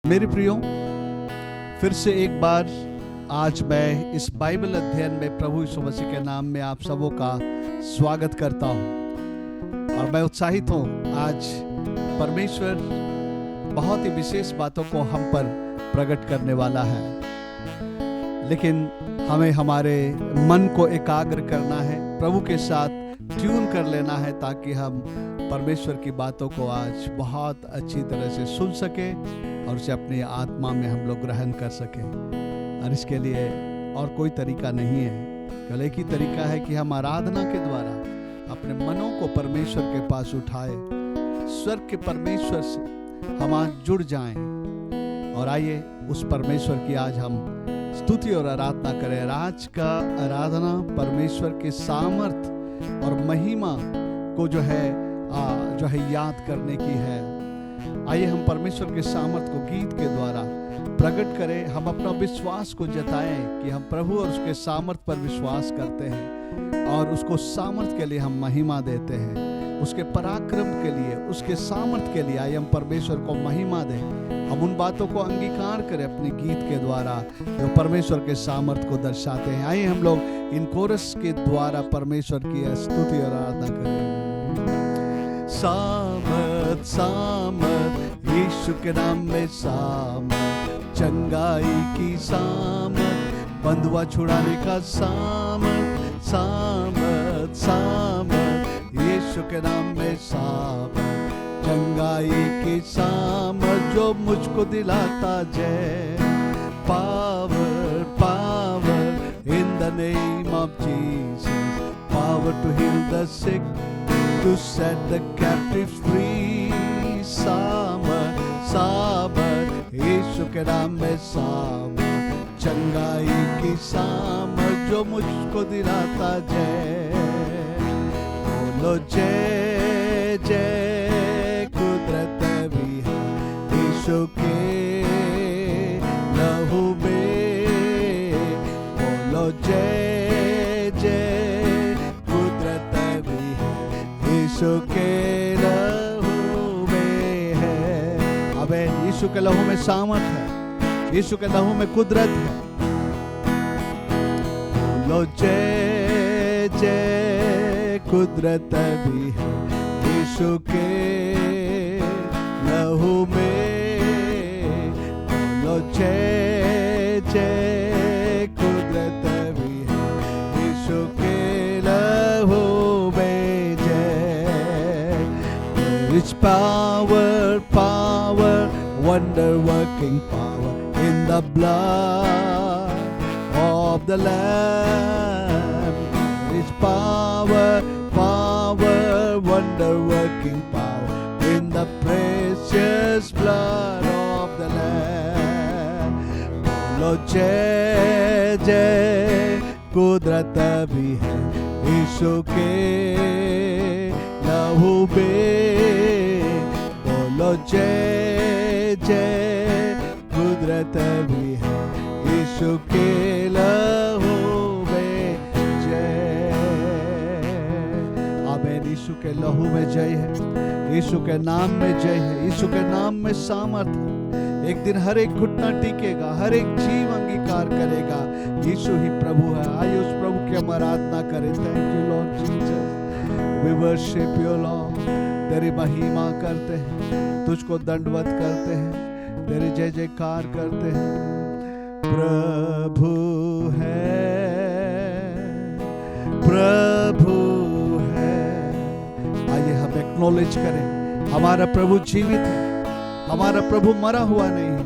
मेरे प्रियो, फिर से एक बार आज मैं इस बाइबल अध्ययन में प्रभु यीशु मसीह के नाम में आप सबों का स्वागत करता हूं और मैं उत्साहित हूं। आज परमेश्वर बहुत ही विशेष बातों को हम पर प्रकट करने वाला है, लेकिन हमें हमारे मन को एकाग्र करना है, प्रभु के साथ ट्यून कर लेना है ताकि हम परमेश्वर की बातों को आज बहुत अच्छी तरह से सुन सके और उसे अपनी आत्मा में हम लोग ग्रहण कर सकें। और इसके लिए और कोई तरीका नहीं है, केवल एक ही तरीका है कि हम आराधना के द्वारा अपने मनों को परमेश्वर के पास उठाए, स्वर्ग के परमेश्वर से हम आज जुड़ जाएं। और आइए उस परमेश्वर की आज हम स्तुति और आराधना करें। आज का आराधना परमेश्वर के सामर्थ और महिमा को जो है याद करने की है। आइए हम परमेश्वर के सामर्थ को गीत के द्वारा प्रकट करें। हम अपना विश्वास को जताएं कि हम प्रभु और उसके सामर्थ पर विश्वास करते हैं और उसको सामर्थ के लिए हम महिमा देते हैं, उसके पराक्रम के लिए, उसके सामर्थ के लिए। आइए हम परमेश्वर को महिमा दें, हम उन बातों को अंगीकार करें अपने गीत के द्वारा जो परमेश्वर के सामर्थ को दर्शाते हैं। आइए हम लोग इन कोरस के द्वारा परमेश्वर की स्तुति और आराधना करें। सामर्थ सामर्थ यीशु के नाम में सामर्थ, चंगाई की सामर्थ, बंधुआ छुड़ाने का सामर्थ, सामर्थ सामर्थ यीशु के नाम में सामर्थ, चंगाई की सामर्थ जो मुझको दिलाता जय। Power power in the name of Jesus, power to heal the sick, to set the captives free। सामर्थ सामर्थ यीशु के नाम में सामर्थ, चंगाई की सामर्थ जो मुझको दिलाता जय। बोलो जय जय, कुदरत भी है यीशु के लहू में। बोलो जय जय, कुदरत भी यीशु के लहू में है। अबे यीशु के लहू में सामर्थ है, यीशु के लहू में कुदरत है। बोलो जय जय, कुदरत भी है यीशु के लहू में। बोलो जय जय, कुदरत भी है यीशु के लहू में। It's power, power, wonder-working power in the blood of the Lamb. It's power, power, wonder-working power in the precious blood of the Lamb. बोलो जय जय, कुदरत भी है यीशु के लहू में। बोलो जय जय, कुदरत भी है यीशु के लहू में जय। आमीन। यीशु के लहू में जय है, यीशु के नाम में जय है, यीशु के नाम में सामर्थ है। एक दिन हर एक घुटना टिकेगा, हर एक जीव अंगीकार करेगा यीशु ही प्रभु है। आइए उस प्रभु की हम आराधना करें। Thank you Lord Jesus, we worship you Lord. तेरी महिमा करते हैं, तुझको दंडवत करते हैं, तेरी जय जयकार करते हैं। प्रभु है, प्रभु है। आइए हम एक्नॉलेज करें, हमारा प्रभु जीवित है, हमारा प्रभु मरा हुआ नहीं है,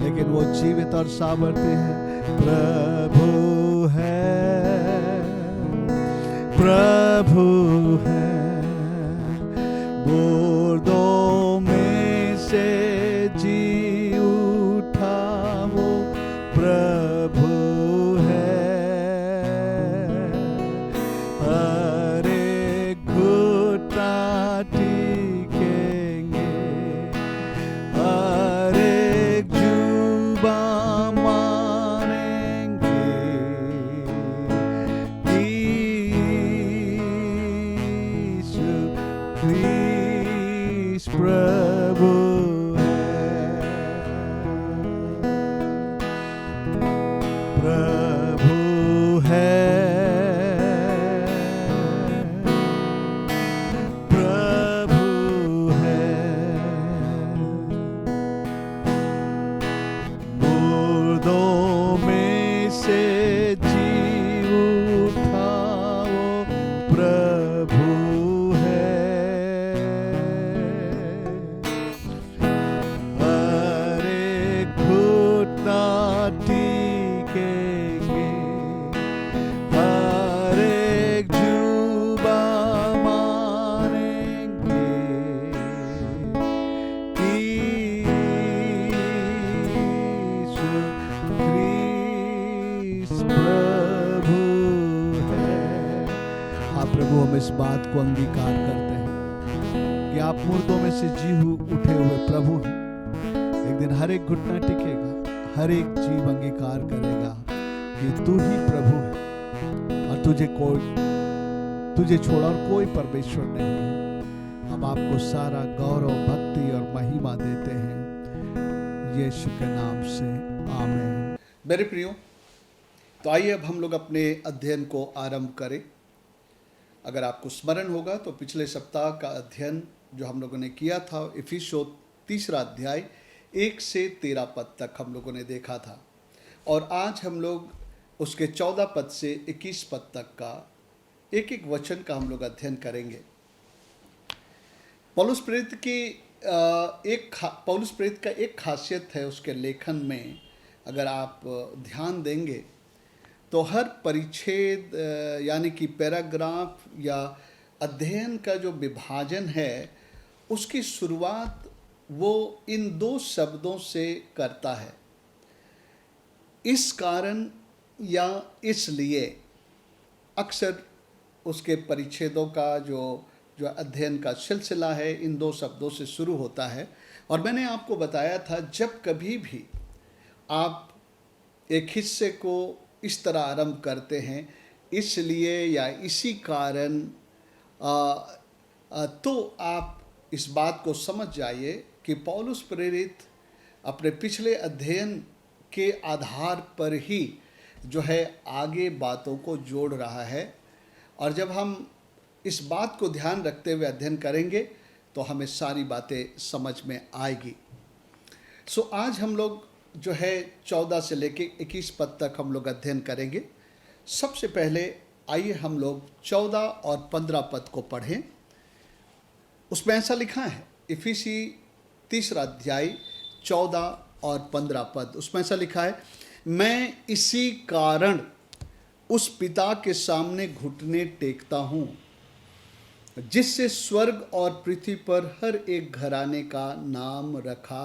लेकिन वो जीवित और सामर्थी है। प्रभु है, प्रभु है। मुर्दों में से जी उठा वो प्रभु है। हर एक घुटना टिकेंगे, हर एक जुबा मानेंगे। प्रभु है। बात को अंगीकार करते हैं कि आप मुर्दों में से उठे हुए प्रभु हैं। एक दिन हर एक घुटना टिकेगा, हर एक जीव अंगीकार करेगा कि तू ही प्रभु है और तुझे छोड़ा और कोई परमेश्वर नहीं है। अब आपको सारा गौरव, भक्ति और महिमा देते हैं यीशु के नाम से, आमीन। मेरे प्रियो, तो आइए अब हम लोग अपने अध्ययन को आरंभ करें। अगर आपको स्मरण होगा तो पिछले सप्ताह का अध्ययन जो हम लोगों ने किया था, इफिसियों 3 अध्याय 1 से 13 पद तक हम लोगों ने देखा था, और आज हम लोग उसके 14 पद से 21 पद तक का एक एक वचन का हम लोग अध्ययन करेंगे। पौलुस प्रेरित का एक खासियत है उसके लेखन में, अगर आप ध्यान देंगे तो हर परिच्छेद यानी कि पैराग्राफ या अध्ययन का जो विभाजन है उसकी शुरुआत वो इन 2 शब्दों से करता है, इस कारण या इसलिए। अक्सर उसके परिच्छेदों का जो अध्ययन का सिलसिला है इन 2 शब्दों से शुरू होता है। और मैंने आपको बताया था, जब कभी भी आप एक हिस्से को इस तरह आरंभ करते हैं, इसलिए या इसी कारण, तो आप इस बात को समझ जाइए कि पौलुस प्रेरित अपने पिछले अध्ययन के आधार पर ही जो है आगे बातों को जोड़ रहा है। और जब हम इस बात को ध्यान रखते हुए अध्ययन करेंगे तो हमें सारी बातें समझ में आएगी। सो आज हम लोग जो है 14 से लेके 21 पद तक हम लोग अध्ययन करेंगे। सबसे पहले आइए हम लोग 14 और 15 पद को पढ़ें। उसमें ऐसा लिखा है, इफिसी 3 अध्याय 14 और 15 पद, उसमें ऐसा लिखा है, मैं इसी कारण उस पिता के सामने घुटने टेकता हूँ जिससे स्वर्ग और पृथ्वी पर हर एक घराने का नाम रखा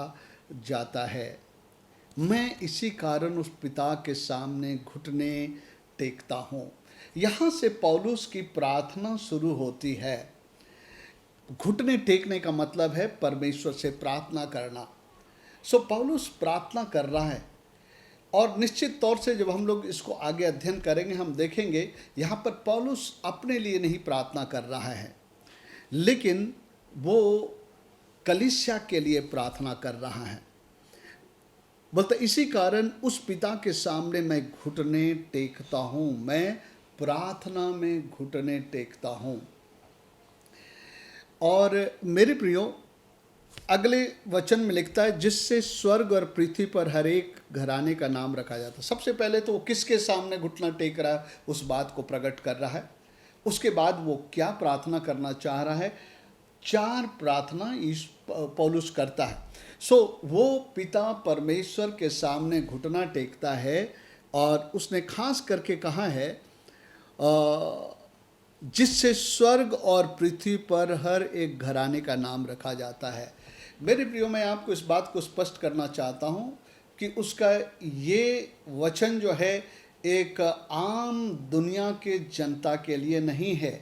जाता है। मैं इसी कारण उस पिता के सामने घुटने टेकता हूँ। यहाँ से पौलुस की प्रार्थना शुरू होती है। घुटने टेकने का मतलब है परमेश्वर से प्रार्थना करना। सो पौलुस प्रार्थना कर रहा है, और निश्चित तौर से जब हम लोग इसको आगे अध्ययन करेंगे हम देखेंगे यहाँ पर पौलुस अपने लिए नहीं प्रार्थना कर रहा है, लेकिन वो कलीसिया के लिए प्रार्थना कर रहा है। बोलता इसी कारण उस पिता के सामने मैं घुटने टेकता हूँ, मैं प्रार्थना में घुटने टेकता हूँ। और मेरे प्रियो, अगले वचन में लिखता है जिससे स्वर्ग और पृथ्वी पर हर एक घराने का नाम रखा जाता है। सबसे पहले तो वो किसके सामने घुटना टेक रहा है उस बात को प्रकट कर रहा है। उसके बाद वो क्या प्रार्थना करना चाह रहा है, 4 प्रार्थना पौलुस करता है। सो वो पिता परमेश्वर के सामने घुटना टेकता है, और उसने खास करके कहा है जिससे स्वर्ग और पृथ्वी पर हर एक घराने का नाम रखा जाता है। मेरे प्रियो, मैं आपको इस बात को स्पष्ट करना चाहता हूँ कि उसका ये वचन जो है एक आम दुनिया के जनता के लिए नहीं है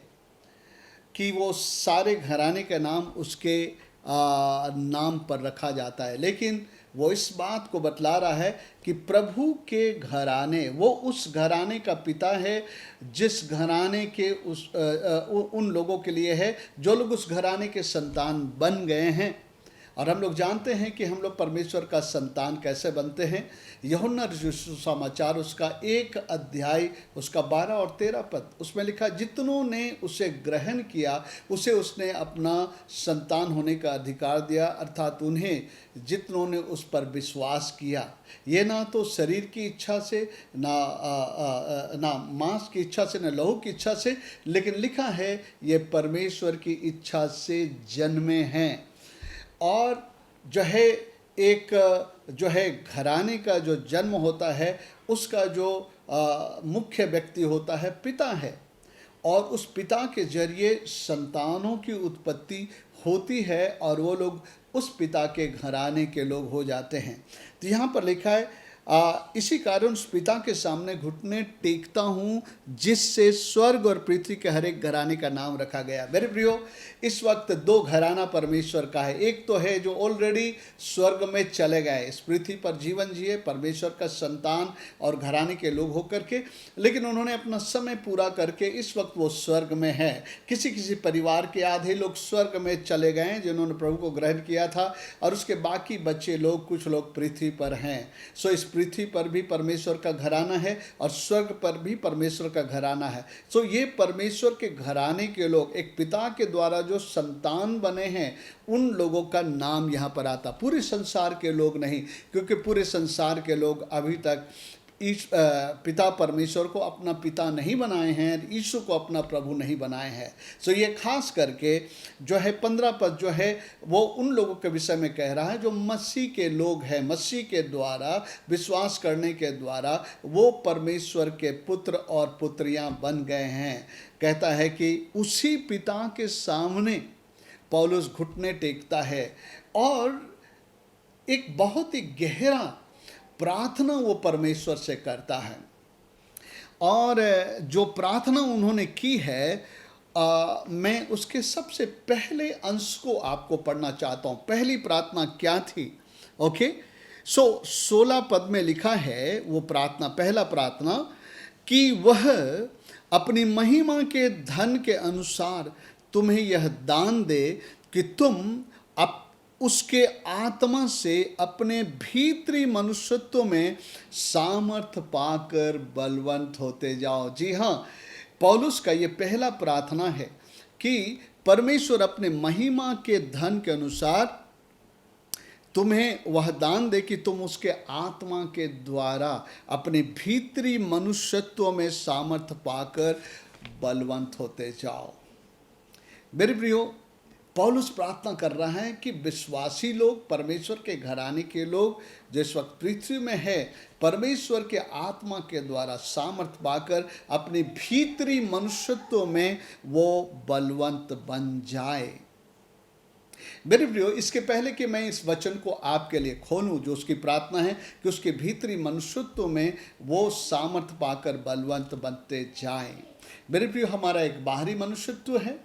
कि वो सारे घराने का नाम उसके नाम पर रखा जाता है, लेकिन वो इस बात को बतला रहा है कि प्रभु के घराने, वो उस घराने का पिता है जिस घराने के उन लोगों के लिए है जो लोग उस घराने के संतान बन गए हैं। और हम लोग जानते हैं कि हम लोग परमेश्वर का संतान कैसे बनते हैं। यूहन्ना सुसमाचार उसका 1 अध्याय उसका 12 और 13 पद, उसमें लिखा, जितनों ने उसे ग्रहण किया उसे उसने अपना संतान होने का अधिकार दिया, अर्थात उन्हें जितनों ने उस पर विश्वास किया। ये ना तो शरीर की इच्छा से, ना मांस की इच्छा से, ना लहू की इच्छा से, लेकिन लिखा है ये परमेश्वर की इच्छा से जन्मे हैं। और जो है एक जो है घराने का जो जन्म होता है उसका जो मुख्य व्यक्ति होता है पिता है, और उस पिता के जरिए संतानों की उत्पत्ति होती है और वो लोग उस पिता के घराने के लोग हो जाते हैं। तो यहाँ पर लिखा है इसी कारण उस पिता के सामने घुटने टेकता हूँ जिससे स्वर्ग और पृथ्वी के हर एक घराने का नाम रखा गया। मेरे प्रियो, इस वक्त दो घराना परमेश्वर का है। एक तो है जो ऑलरेडी स्वर्ग में चले गए, इस पृथ्वी पर जीवन जिए, परमेश्वर का संतान और घराने के लोग होकर के, लेकिन उन्होंने अपना समय पूरा करके इस वक्त वो स्वर्ग में है। किसी किसी परिवार के आधे लोग स्वर्ग में चले गए जिन्होंने प्रभु को ग्रहण किया था, और उसके बाकी बच्चे लोग, कुछ लोग पृथ्वी पर हैं। सो इस पृथ्वी पर भी परमेश्वर का घराना है और स्वर्ग पर भी परमेश्वर का घराना है। सो ये परमेश्वर के घराने के लोग, एक पिता के द्वारा जो संतान बने हैं, उन लोगों का नाम यहाँ पर आता। पूरे संसार के लोग नहीं, क्योंकि पूरे संसार के लोग अभी तक पिता परमेश्वर को अपना पिता नहीं बनाए हैं, यीशु को अपना प्रभु नहीं बनाए हैं। सो ये खास करके जो है 15 पद जो है वो उन लोगों के विषय में कह रहा है जो मसीह के लोग हैं, मसीह के द्वारा विश्वास करने के द्वारा वो परमेश्वर के पुत्र और पुत्रियां बन गए हैं। कहता है कि उसी पिता के सामने पौलुस घुटने टेकता है और एक बहुत ही गहरा प्रार्थना वो परमेश्वर से करता है। और जो प्रार्थना उन्होंने की है, मैं उसके सबसे पहले अंश को आपको पढ़ना चाहता हूँ। पहली प्रार्थना क्या थी? ओके, सो 16 पद में लिखा है वो प्रार्थना, पहला प्रार्थना, कि वह अपनी महिमा के धन के अनुसार तुम्हें यह दान दे कि तुम उसके आत्मा से अपने भीतरी मनुष्यत्व में सामर्थ पाकर बलवंत होते जाओ। जी हाँ, पौलुस का ये पहला प्रार्थना है कि परमेश्वर अपने महिमा के धन के अनुसार तुम्हें वह दान दे कि तुम उसके आत्मा के द्वारा अपने भीतरी मनुष्यत्व में सामर्थ पाकर बलवंत होते जाओ। मेरे प्रियो, पौलुस प्रार्थना कर रहा है कि विश्वासी लोग, परमेश्वर के घराने के लोग जिस वक्त पृथ्वी में है, परमेश्वर के आत्मा के द्वारा सामर्थ पाकर अपने भीतरी मनुष्यत्व में वो बलवंत बन जाए। मेरे प्रियो, इसके पहले कि मैं इस वचन को आपके लिए खोलूं, जो उसकी प्रार्थना है कि उसके भीतरी मनुष्यत्व में वो सामर्थ पाकर बलवंत बनते जाएं। मेरे प्रियो, हमारा एक बाहरी मनुष्यत्व है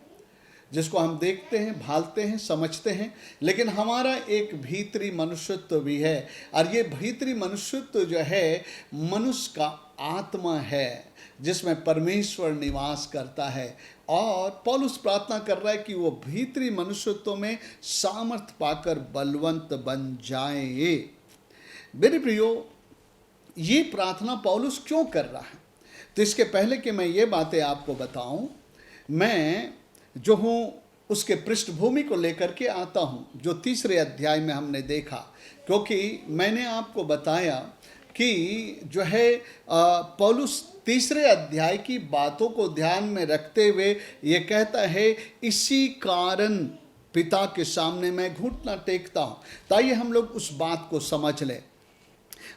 जिसको हम देखते हैं, भालते हैं, समझते हैं, लेकिन हमारा एक भीतरी मनुष्यत्व भी है। और ये भीतरी मनुष्यत्व जो है मनुष्य का आत्मा है जिसमें परमेश्वर निवास करता है। और पौलुस प्रार्थना कर रहा है कि वो भीतरी मनुष्यत्व में सामर्थ पाकर बलवंत बन जाए। मेरे प्रियो, ये प्रार्थना पौलुस क्यों कर रहा है? तो इसके पहले कि मैं ये बातें आपको बताऊं, मैं जो हूँ उसके पृष्ठभूमि को लेकर के आता हूँ जो तीसरे अध्याय में हमने देखा। क्योंकि मैंने आपको बताया कि जो है पौलुस तीसरे अध्याय की बातों को ध्यान में रखते हुए ये कहता है, इसी कारण पिता के सामने मैं घुटना टेकता हूँ। ताइए हम लोग उस बात को समझ लें।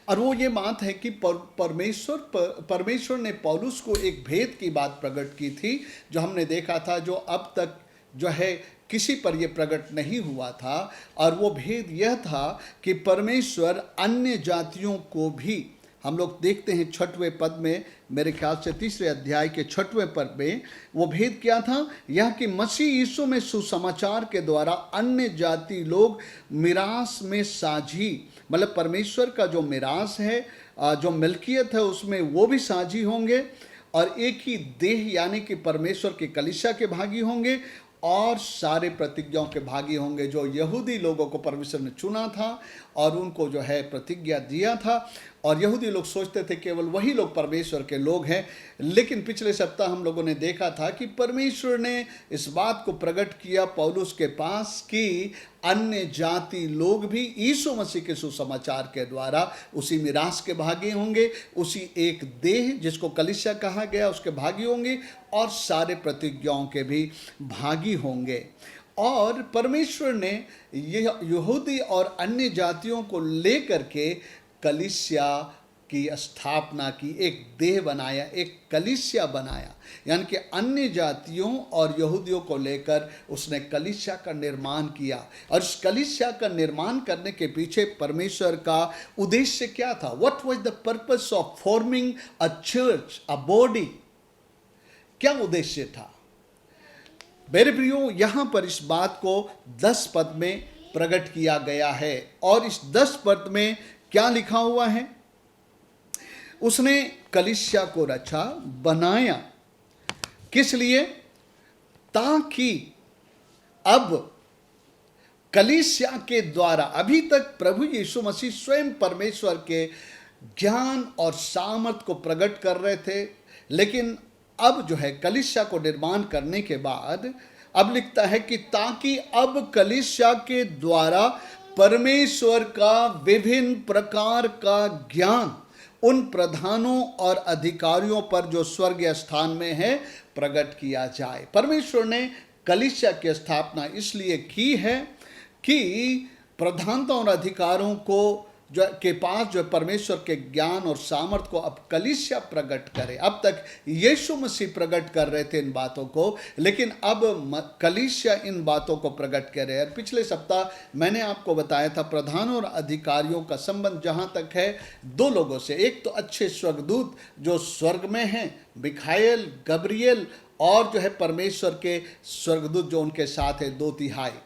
और वो ये बात है कि परमेश्वर ने पौलुस को एक भेद की बात प्रकट की थी, जो हमने देखा था, जो अब तक जो है किसी पर यह प्रकट नहीं हुआ था। और वो भेद यह था कि परमेश्वर अन्य जातियों को भी, हम लोग देखते हैं 6वें पद में, मेरे ख्याल से तीसरे अध्याय के 6वें पद में वो भेद क्या था, यह कि मसीह यीशु में सुसमाचार के द्वारा अन्य जाति लोग मिरास में साझी, मतलब परमेश्वर का जो मिरास है, जो मिल्कियत है, उसमें वो भी साझी होंगे और एक ही देह यानी कि परमेश्वर की कलीसिया के भागी होंगे और सारे प्रतिज्ञाओं के भागी होंगे। जो यहूदी लोगों को परमेश्वर ने चुना था और उनको जो है प्रतिज्ञा दिया था, और यहूदी लोग सोचते थे केवल वही लोग परमेश्वर के लोग हैं। लेकिन पिछले सप्ताह हम लोगों ने देखा था कि परमेश्वर ने इस बात को प्रकट किया पौलुस के पास कि अन्य जाति लोग भी यीशु मसीह के सुसमाचार के द्वारा उसी मिरास के भागी होंगे, उसी एक देह जिसको कलीसिया कहा गया उसके भागी होंगे और सारे प्रतिज्ञाओं के भी भागी होंगे। और परमेश्वर ने यह यहूदी और अन्य जातियों को लेकर के कलीसिया की स्थापना की, एक देह बनाया, एक कलीसिया बनाया। यानी कि अन्य जातियों और यहूदियों को लेकर उसने कलीसिया का निर्माण किया। और इस कलीसिया का निर्माण करने के पीछे परमेश्वर का उद्देश्य क्या था? What was the purpose of forming a church, a body? क्या उद्देश्य था? मेरे प्रियो, यहां पर इस बात को 10 पद में प्रकट किया गया है। और इस 10 पद में क्या लिखा हुआ है? उसने कलीसिया को रचा, बनाया। किस लिए? ताकि अब कलीसिया के द्वारा, अभी तक प्रभु यीशु मसीह स्वयं परमेश्वर के ज्ञान और सामर्थ को प्रकट कर रहे थे, लेकिन अब जो है कलीसिया को निर्माण करने के बाद अब लिखता है कि ताकि अब कलीसिया के द्वारा परमेश्वर का विभिन्न प्रकार का ज्ञान उन प्रधानों और अधिकारियों पर जो स्वर्गीय स्थान में है प्रकट किया जाए। परमेश्वर ने कलीसिया की स्थापना इसलिए की है कि प्रधानता और अधिकारों को जो के पास जो परमेश्वर के ज्ञान और सामर्थ को अब कलीसिया प्रकट करे। अब तक यीशु मसीह प्रकट कर रहे थे इन बातों को, लेकिन अब कलीसिया इन बातों को प्रकट करे। और पिछले सप्ताह मैंने आपको बताया था प्रधानों और अधिकारियों का संबंध जहाँ तक है दो लोगों से। एक तो अच्छे स्वर्गदूत जो स्वर्ग में हैं, मिखाएल, गब्रिएल, और जो है परमेश्वर के स्वर्गदूत जो उनके साथ है 2/3।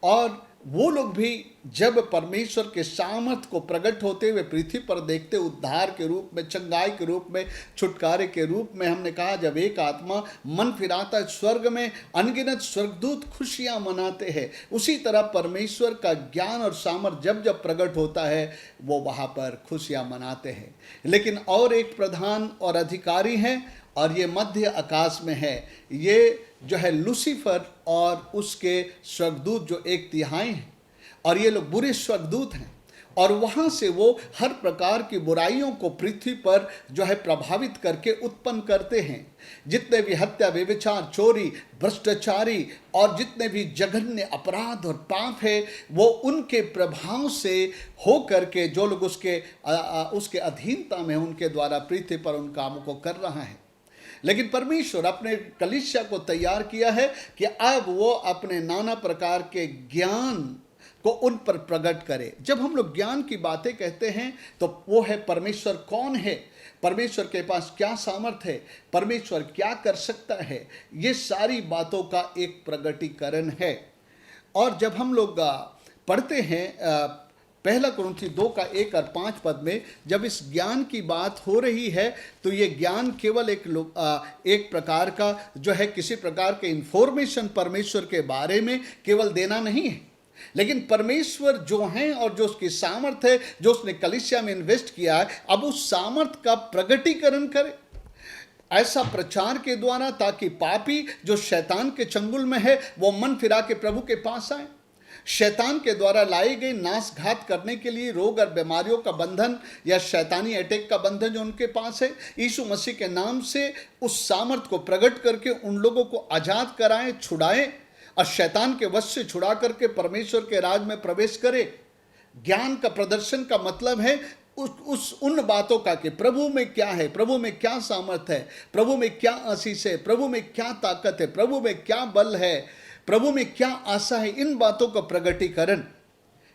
और वो लोग भी जब परमेश्वर के सामर्थ को प्रकट होते हुए पृथ्वी पर देखते, उद्धार के रूप में, चंगाई के रूप में, छुटकारे के रूप में, हमने कहा जब एक आत्मा मन फिराता है स्वर्ग में अनगिनत स्वर्गदूत खुशियां मनाते हैं। उसी तरह परमेश्वर का ज्ञान और सामर्थ जब जब प्रकट होता है वो वहाँ पर खुशियां मनाते हैं। लेकिन और एक प्रधान और अधिकारी हैं, और ये मध्य आकाश में है। ये जो है लूसीफर और उसके स्वर्गदूत जो 1/3 हैं, और ये लोग बुरे स्वर्गदूत हैं। और वहाँ से वो हर प्रकार की बुराइयों को पृथ्वी पर जो है प्रभावित करके उत्पन्न करते हैं। जितने भी हत्या, व्यभिचार, चोरी, भ्रष्टाचारी और जितने भी जघन्य अपराध और पाप है वो उनके प्रभाव से हो करके जो लोग उसके अधीनता में उनके द्वारा पृथ्वी पर उन कामों को कर रहा है। लेकिन परमेश्वर अपने कलीसिया को तैयार किया है कि अब वो अपने नाना प्रकार के ज्ञान को उन पर प्रकट करे। जब हम लोग ज्ञान की बातें कहते हैं तो वो है परमेश्वर कौन है, परमेश्वर के पास क्या सामर्थ्य है, परमेश्वर क्या कर सकता है, ये सारी बातों का एक प्रकटीकरण है। और जब हम लोग पढ़ते हैं पहला कुरिन्थियों 2:1 और 5 पद में, जब इस ज्ञान की बात हो रही है तो ये ज्ञान केवल एक प्रकार का जो है किसी प्रकार के इंफॉर्मेशन परमेश्वर के बारे में केवल देना नहीं है, लेकिन परमेश्वर जो हैं और जो उसकी सामर्थ है, जो उसने कलीसिया में इन्वेस्ट किया है, अब उस सामर्थ का प्रकटीकरण करे ऐसा प्रचार के द्वारा, ताकि पापी जो शैतान के चंगुल में है वो मन फिरा के प्रभु के पास आए। शैतान के द्वारा लाई गई नाशघात करने के लिए रोग और बीमारियों का बंधन या शैतानी अटैक का बंधन जो उनके पास है, यीशु मसीह के नाम से उस सामर्थ को प्रकट करके उन लोगों को आजाद कराएं, छुड़ाएं और शैतान के वश से छुड़ा करके परमेश्वर के राज में प्रवेश करे। ज्ञान का प्रदर्शन का मतलब है उन बातों का कि प्रभु में क्या है, प्रभु में क्या सामर्थ है, प्रभु में क्या आशीष है, प्रभु में क्या ताकत है, प्रभु में क्या बल है, प्रभु में क्या आशा है। इन बातों का प्रकटीकरण।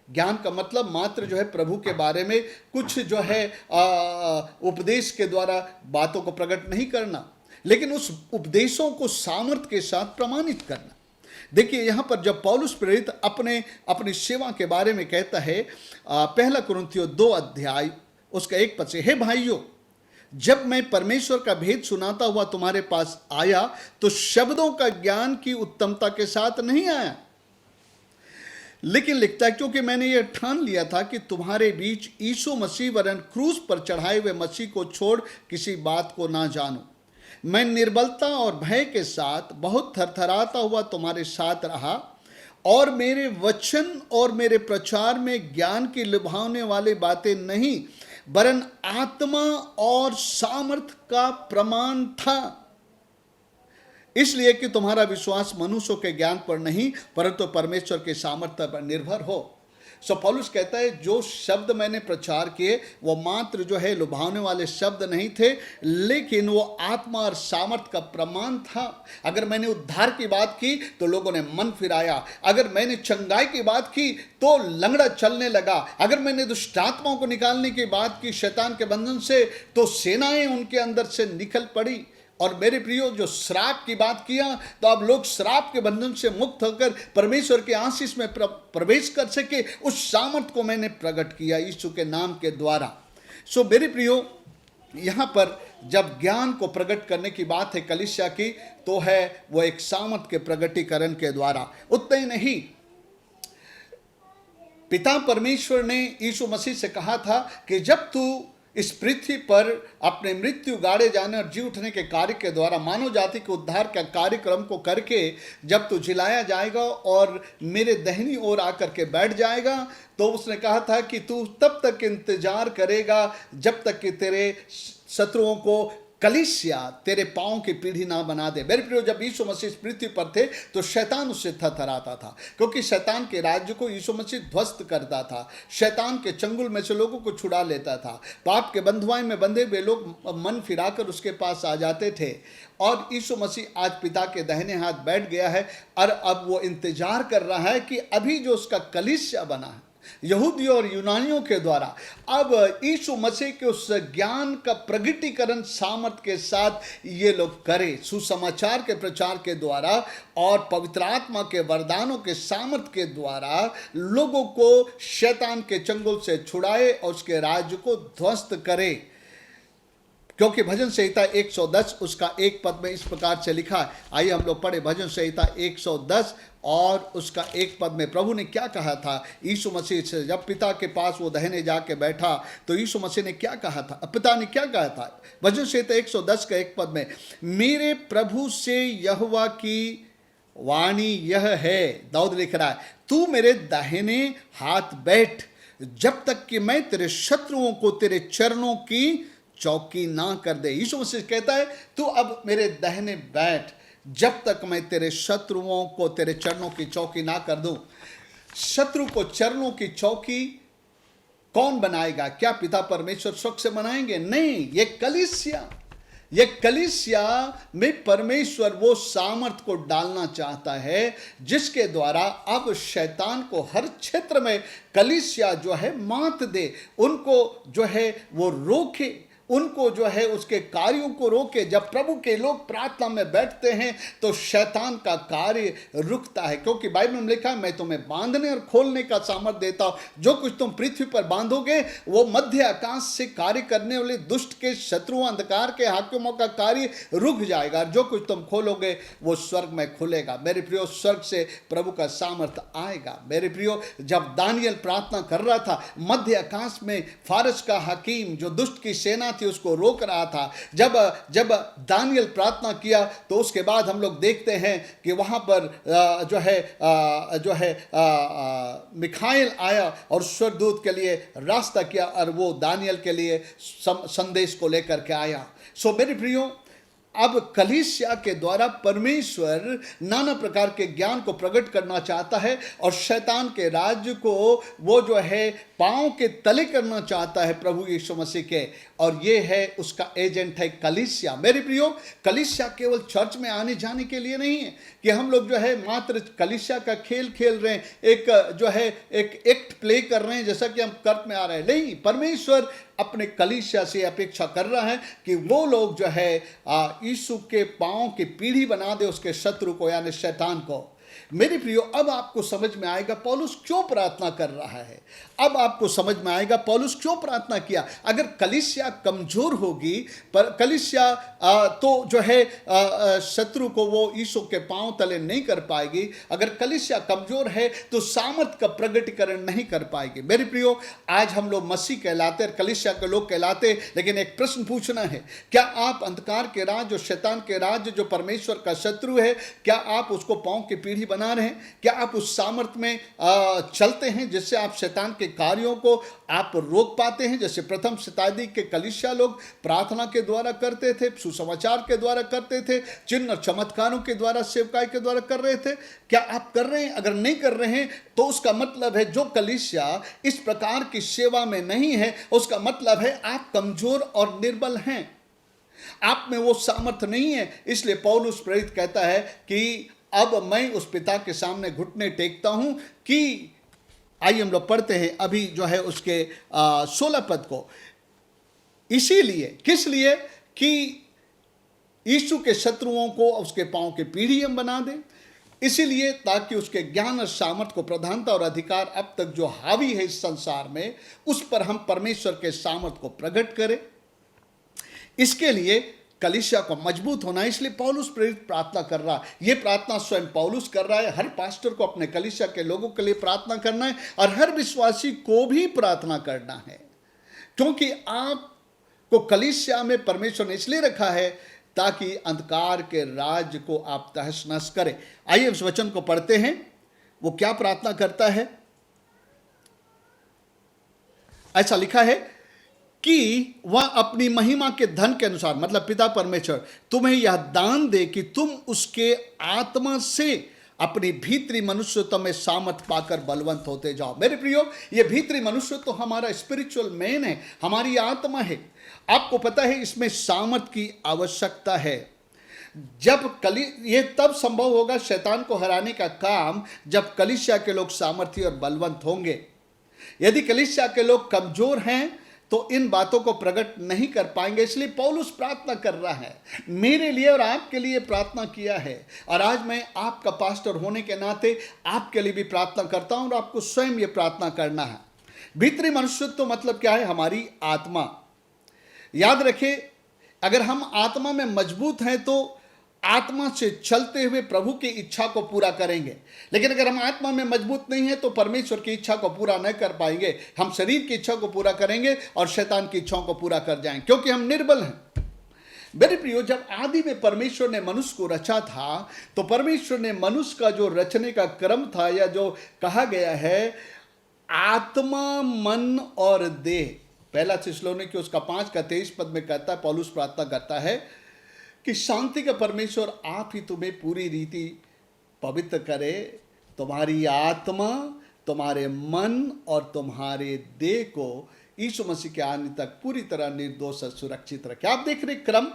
ज्ञान का मतलब मात्र जो है प्रभु के बारे में कुछ जो है उपदेश के द्वारा बातों को प्रकट नहीं करना, लेकिन उस उपदेशों को सामर्थ के साथ प्रमाणित करना। देखिए यहाँ पर जब पौलुस प्रेरित अपनी सेवा के बारे में कहता है, पहला कुरिन्थियों 2 उसका 1 पद से, हे भाइयों, जब मैं परमेश्वर का भेद सुनाता हुआ तुम्हारे पास आया तो शब्दों का ज्ञान की उत्तमता के साथ नहीं आया, लेकिन लिखता है क्योंकि मैंने यह ठान लिया था कि तुम्हारे बीच यीशु मसीह वरन क्रूस पर चढ़ाए हुए मसीह को छोड़ किसी बात को ना जानूं। मैं निर्बलता और भय के साथ बहुत थरथराता हुआ तुम्हारे साथ रहा, और मेरे वचन और मेरे प्रचार में ज्ञान की लुभावने वाली बातें नहीं वरन आत्मा और सामर्थ का प्रमाण था, इसलिए कि तुम्हारा विश्वास मनुष्यों के ज्ञान पर नहीं परंतु परमेश्वर के सामर्थ्य पर निर्भर हो। सो पौलुस कहता है जो शब्द मैंने प्रचार किए वो मात्र जो है लुभावने वाले शब्द नहीं थे, लेकिन वो आत्मा और सामर्थ का प्रमाण था। अगर मैंने उद्धार की बात की तो लोगों ने मन फिराया, अगर मैंने चंगाई की बात की तो लंगड़ा चलने लगा, अगर मैंने दुष्ट आत्माओं को निकालने की बात की शैतान के बंधन से तो सेनाएं उनके अंदर से निकल पड़ी। और मेरे प्रियो, जो श्राप की बात किया तो अब लोग श्राप के बंधन से मुक्त होकर परमेश्वर के आशीष में प्रवेश कर सके, उस सामर्थ को मैंने प्रकट किया यीशु के नाम के द्वारा। सो मेरे प्रियो, यहाँ पर जब ज्ञान को प्रकट करने की बात है कलीसिया की, तो है वो एक सामर्थ के प्रकटीकरण के द्वारा। उतना ही नहीं, पिता परमेश्वर ने यीशु मसीह से कहा था कि जब तू इस पृथ्वी पर अपने मृत्यु गाड़े जाने और जी उठने के कार्य के द्वारा मानव जाति के उद्धार का कार्यक्रम को करके जब तू जिलाया जाएगा और मेरे दाहिनी ओर आकर के बैठ जाएगा, तो उसने कहा था कि तू तब तक इंतजार करेगा जब तक कि तेरे शत्रुओं को कलीसिया तेरे पांव की पीढ़ी ना बना दे। मेरे प्रियो, जब यीशु मसीह इस पृथ्वी पर थे तो शैतान उससे थरथराता था, क्योंकि शैतान के राज्य को यीशु मसीह ध्वस्त करता था, शैतान के चंगुल में से लोगों को छुड़ा लेता था। पाप के बंधुआई में बंधे हुए लोग मन फिराकर उसके पास आ जाते थे। और यीशु मसीह आज पिता के दाहिने हाथ बैठ गया है और अब वो इंतजार कर रहा है कि अभी जो उसका कलीसिया बना है यहूदियों और यूनानियों के द्वारा, अब यीशु मसीह के उस ज्ञान का प्रगटीकरण सामर्थ के साथ ये लोग करें, सुसमाचार के प्रचार के द्वारा और पवित्र आत्मा के वरदानों के सामर्थ के द्वारा लोगों को शैतान के चंगुल से छुड़ाए और उसके राज्य को ध्वस्त करे। क्योंकि भजन संहिता 110 उसका एक पद में इस प्रकार से लिखा है। आइए हम लोग पढ़े भजन संहिता 110 और उसका एक पद में प्रभु ने क्या कहा था यीशु मसीह से। जब पिता के पास वो दाहिने जाके बैठा तो यीशु मसीह ने क्या कहा था, पिता ने क्या कहा था। भजन संहिता 110 का एक पद में, मेरे प्रभु से यहोवा की वाणी यह है, दाऊद लिख रहा है, तू मेरे दाहिने हाथ बैठ जब तक कि मैं तेरे शत्रुओं को तेरे चरणों की चौकी ना कर दे। यीशु मसीह कहता है तू अब मेरे दाहिने बैठ जब तक मैं तेरे शत्रुओं को तेरे चरणों की चौकी ना कर दूं। शत्रु को चरणों की चौकी कौन बनाएगा? क्या पिता परमेश्वर स्वर्ग से बनाएंगे? नहीं, ये कलीसिया में परमेश्वर वो सामर्थ को डालना चाहता है जिसके द्वारा अब शैतान को हर क्षेत्र में कलीसिया जो है मात दे, उनको जो है वो रोके, उनको जो है उसके कार्यों को रोके। जब प्रभु के लोग प्रार्थना में बैठते हैं तो शैतान का कार्य रुकता है, क्योंकि बाइबल में लिखा है मैं तुम्हें बांधने और खोलने का सामर्थ देता हूं। जो कुछ तुम पृथ्वी पर बांधोगे वो मध्य आकाश से कार्य करने वाले दुष्ट के शत्रुओं अंधकार के हाकिमों का कार्य रुक जाएगा, और जो कुछ तुम खोलोगे वो स्वर्ग में खुलेगा। मेरे प्रियो, स्वर्ग से प्रभु का सामर्थ आएगा। मेरे प्रियो, जब दानियल प्रार्थना कर रहा था मध्य आकाश में फारस का हकीम जो दुष्ट की सेना थी उसको रोक रहा था। जब दानियल प्रार्थना किया तो उसके बाद हम लोग देखते हैं कि वहां पर जो है मिखाइल आया और स्वर्गदूत के लिए रास्ता किया और वो दानियल के लिए संदेश को लेकर के आया। सो मेरे प्रियो, अब कलीसिया के द्वारा परमेश्वर नाना प्रकार के ज्ञान को प्रकट करना चाहता है और शैतान के राज्य को वो जो है पांव के तले करना चाहता है प्रभु यीशु मसीह के, और ये है उसका एजेंट है कलीसिया। मेरे प्रियो, कलीसिया केवल चर्च में आने जाने के लिए नहीं है कि हम लोग जो है मात्र कलीसिया का खेल खेल रहे हैं, एक जो है एक एक्ट प्ले कर रहे हैं जैसा कि हम कर्त में आ रहे हैं। नहीं, परमेश्वर अपने कलीसिया से अपेक्षा कर रहा है कि वो लोग जो है यीशु के पांव की पीढ़ी बना दे उसके शत्रु को, यानी शैतान को। मेरे प्रियो, अब आपको समझ में आएगा पौलुस क्यों प्रार्थना कर रहा है। अब आपको समझ में आएगा पौलुस क्यों प्रार्थना किया। अगर कलीसिया कमजोर होगी, पर कलीसिया तो जो है शत्रु को वो यीशु के पांव तले नहीं कर पाएगी। अगर कलीसिया कमजोर है तो सामर्थ का प्रगटीकरण नहीं कर पाएगी। मेरे प्रियो, आज हम लोग मसीह कहलाते और कलीसिया के लोग कहलाते, लेकिन एक प्रश्न पूछना है, क्या आप अंधकार के राज, जो शैतान के राज, जो परमेश्वर का शत्रु है, क्या आप उसको पांव की पीढ़ी विधि बना रहे हैं? क्या आप उस सामर्थ्य में चलते हैं जिससे आप शैतान के कार्यों को आप रोक पाते हैं? जैसे प्रथम शताब्दी के कलीसिया लोग प्रार्थना के द्वारा करते थे, सुसमाचार के द्वारा करते थे, चिन्ह और चमत्कारों के द्वारा, सेवकाई के द्वारा कर रहे थे। क्या आप कर रहे हैं? अगर नहीं कर रहे हैं तो उसका मतलब है जो कलीसिया इस प्रकार की सेवा में नहीं है, उसका मतलब है आप कमजोर और निर्बल हैं, आप में वो सामर्थ्य नहीं है। इसलिए पौलुस प्रेरित कहता है कि अब मैं उस पिता के सामने घुटने टेकता हूं कि आइए हम लोग पढ़ते हैं अभी जो है उसके 16 पद को। इसीलिए, किस लिए? कि यीशु के शत्रुओं को उसके पांव के पीढ़ी हम बना दें, इसीलिए ताकि उसके ज्ञान और सामर्थ्य को, प्रधानता और अधिकार अब तक जो हावी है इस संसार में, उस पर हम परमेश्वर के सामर्थ्य को प्रकट करें। इसके लिए कलीसिया को मजबूत होना है। इसलिए पौलुस प्रेरित प्रार्थना कर रहा है। यह प्रार्थना स्वयं पौलुस कर रहा है। हर पास्टर को अपने कलीसिया के लोगों के लिए प्रार्थना करना है और हर विश्वासी को भी प्रार्थना करना है, क्योंकि आपको कलीसिया में परमेश्वर ने इसलिए रखा है ताकि अंधकार के राज्य को आप तहस नहस करें। आइए उस वचन को पढ़ते हैं। वो क्या प्रार्थना करता है? ऐसा लिखा है कि वह अपनी महिमा के धन के अनुसार, मतलब पिता परमेश्वर तुम्हें यह दान दे कि तुम उसके आत्मा से अपनी भीतरी मनुष्यत्व में सामर्थ पाकर बलवंत होते जाओ। मेरे प्रियो, ये भीतरी मनुष्य तो हमारा स्पिरिचुअल मैन है, हमारी आत्मा है। आपको पता है इसमें सामर्थ की आवश्यकता है। ये तब संभव होगा शैतान को हराने का काम जब कलीसिया के लोग सामर्थी और बलवंत होंगे। यदि कलीसिया के लोग कमजोर हैं तो इन बातों को प्रकट नहीं कर पाएंगे। इसलिए पौलुस प्रार्थना कर रहा है, मेरे लिए और आपके लिए प्रार्थना किया है। और आज मैं आपका पास्टर होने के नाते आपके लिए भी प्रार्थना करता हूं और आपको स्वयं ये प्रार्थना करना है। भीतरी मनुष्यत्व तो मतलब क्या है? हमारी आत्मा। याद रखिए, अगर हम आत्मा में मजबूत हैं तो आत्मा से चलते हुए प्रभु की इच्छा को पूरा करेंगे। लेकिन अगर हम आत्मा में मजबूत नहीं है तो परमेश्वर की इच्छा को पूरा नहीं कर पाएंगे। हम शरीर की इच्छा को पूरा करेंगे और शैतान की इच्छाओं को पूरा कर जाएंगे, क्योंकि हम निर्बल हैं। मेरे प्रियो, जब आदि में परमेश्वर ने मनुष्य को रचा था तो परमेश्वर ने मनुष्य का जो रचने का क्रम था, या जो कहा गया है आत्मा, मन और देह, पहला थिस्सलुनीकी उसका 5:23 पद में कहता है, पौलुस प्रार्थना करता है कि शांति का परमेश्वर आप ही तुम्हें पूरी रीति पवित्र करे, तुम्हारी आत्मा, तुम्हारे मन और तुम्हारे देह को यीशु मसीह के आने तक पूरी तरह निर्दोष और सुरक्षित रखे। आप देख रहे क्रम,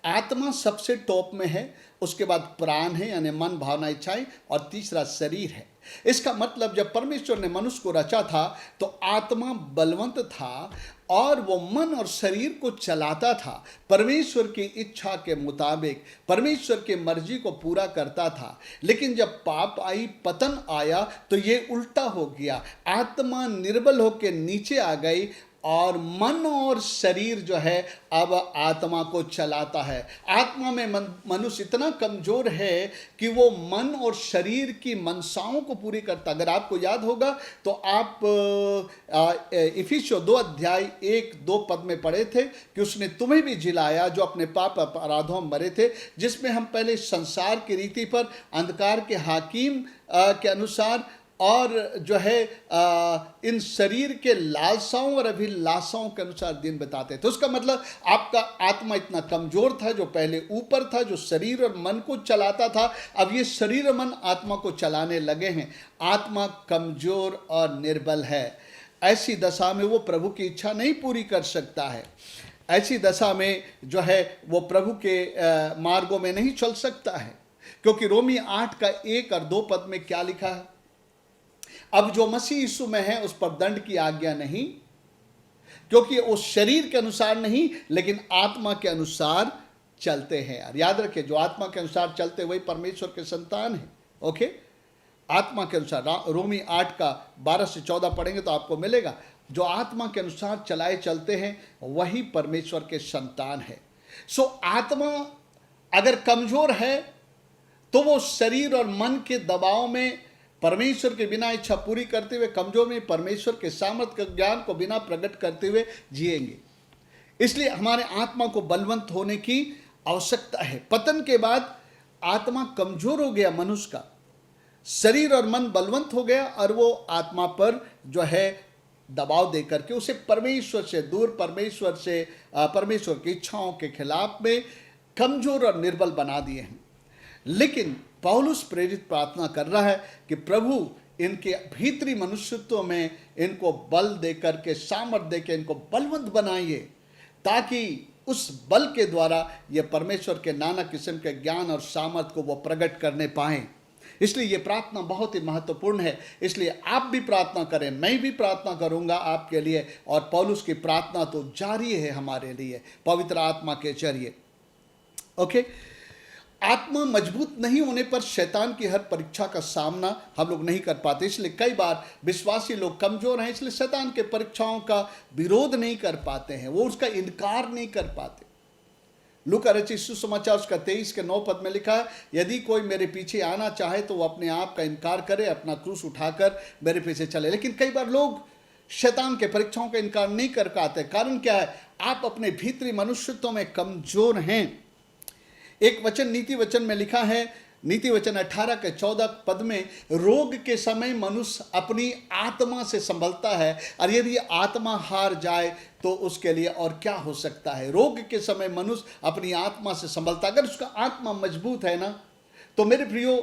आत्मा सबसे टॉप में है, उसके बाद प्राण है यानी मन, भावना, इच्छाएं, और तीसरा शरीर है। इसका मतलब जब परमेश्वर ने मनुष्य को रचा था तो आत्मा बलवंत था और वो मन और शरीर को चलाता था, परमेश्वर की इच्छा के मुताबिक परमेश्वर की मर्जी को पूरा करता था। लेकिन जब पाप आई, पतन आया, तो ये उल्टा हो गया। आत्मा निर्बल होकर नीचे आ गई और मन और शरीर जो है अब आत्मा को चलाता है। आत्मा में मनुष्य इतना कमजोर है कि वो मन और शरीर की मनसाओं को पूरी करता। अगर आपको याद होगा तो आप इफिसियों 2:1-2 पद में पढ़े थे कि उसने तुम्हें भी जिलाया जो अपने पाप अपराधों में मरे थे, जिसमें हम पहले संसार की रीति पर अंधकार के हाकिम के अनुसार और जो है इन शरीर के लालसाओं और अभिलाषाओं के अनुसार दिन बिताते थे। उसका मतलब आपका आत्मा इतना कमजोर था, जो पहले ऊपर था, जो शरीर और मन को चलाता था, अब ये शरीर और मन आत्मा को चलाने लगे हैं। आत्मा कमजोर और निर्बल है। ऐसी दशा में वो प्रभु की इच्छा नहीं पूरी कर सकता है। ऐसी दशा में जो है वो प्रभु के मार्गों में नहीं चल सकता है, क्योंकि रोमी 8:1 और 2 पद में क्या लिखा है? अब जो मसीह यीशु में है उस पर दंड की आज्ञा नहीं, क्योंकि उस शरीर के अनुसार नहीं लेकिन आत्मा के अनुसार चलते हैं। यार याद रखिए, जो आत्मा के अनुसार चलते वही परमेश्वर के संतान है। ओके, आत्मा के अनुसार रोमी 8:12-14 पढ़ेंगे तो आपको मिलेगा। जो आत्मा के अनुसार चलाए चलते हैं वही परमेश्वर के संतान है। सो आत्मा अगर कमजोर है तो वो शरीर और मन के दबाव में परमेश्वर के बिना इच्छा पूरी करते हुए, कमजोर में परमेश्वर के सामर्थ्य के ज्ञान को बिना प्रकट करते हुए जिएंगे। इसलिए हमारे आत्मा को बलवंत होने की आवश्यकता है। पतन के बाद आत्मा कमजोर हो गया मनुष्य का, शरीर और मन बलवंत हो गया और वो आत्मा पर जो है दबाव दे करके उसे परमेश्वर से दूर, परमेश्वर की इच्छाओं के खिलाफ में कमजोर और निर्बल बना दिए हैं। लेकिन पौलुस प्रेरित प्रार्थना कर रहा है कि प्रभु इनके भीतरी मनुष्यत्व में इनको बल दे करके, सामर्थ दे के इनको बलवंत बनाइए, ताकि उस बल के द्वारा ये परमेश्वर के नाना किस्म के ज्ञान और सामर्थ को वो प्रकट करने पाएं। इसलिए ये प्रार्थना बहुत ही महत्वपूर्ण है। इसलिए आप भी प्रार्थना करें, मैं भी प्रार्थना करूंगा आपके लिए, और पौलुस की प्रार्थना तो जारी है हमारे लिए पवित्र आत्मा के जरिए। ओके, आत्मा मजबूत नहीं होने पर शैतान की हर परीक्षा का सामना हम लोग नहीं कर पाते। इसलिए कई बार विश्वासी लोग कमजोर हैं, इसलिए शैतान के परीक्षाओं का विरोध नहीं कर पाते हैं, वो उसका इनकार नहीं कर पाते। लूका रचित सुसमाचार उसका 23:9 में लिखा है, यदि कोई मेरे पीछे आना चाहे तो वो अपने आप का इनकार करे, अपना क्रूस उठाकर मेरे पीछे चले। लेकिन कई बार लोग शैतान के परीक्षाओं का इनकार नहीं कर पाते। कारण क्या है? आप अपने भीतरी मनुष्यत्व में कमजोर हैं। एक वचन नीति वचन में लिखा है, नीति वचन 18:14 में, रोग के समय मनुष्य अपनी आत्मा से संभलता है, और यदि आत्मा हार जाए तो उसके लिए और क्या हो सकता है। रोग के समय मनुष्य अपनी आत्मा से संभलता, अगर उसका आत्मा मजबूत है ना, तो मेरे प्रियो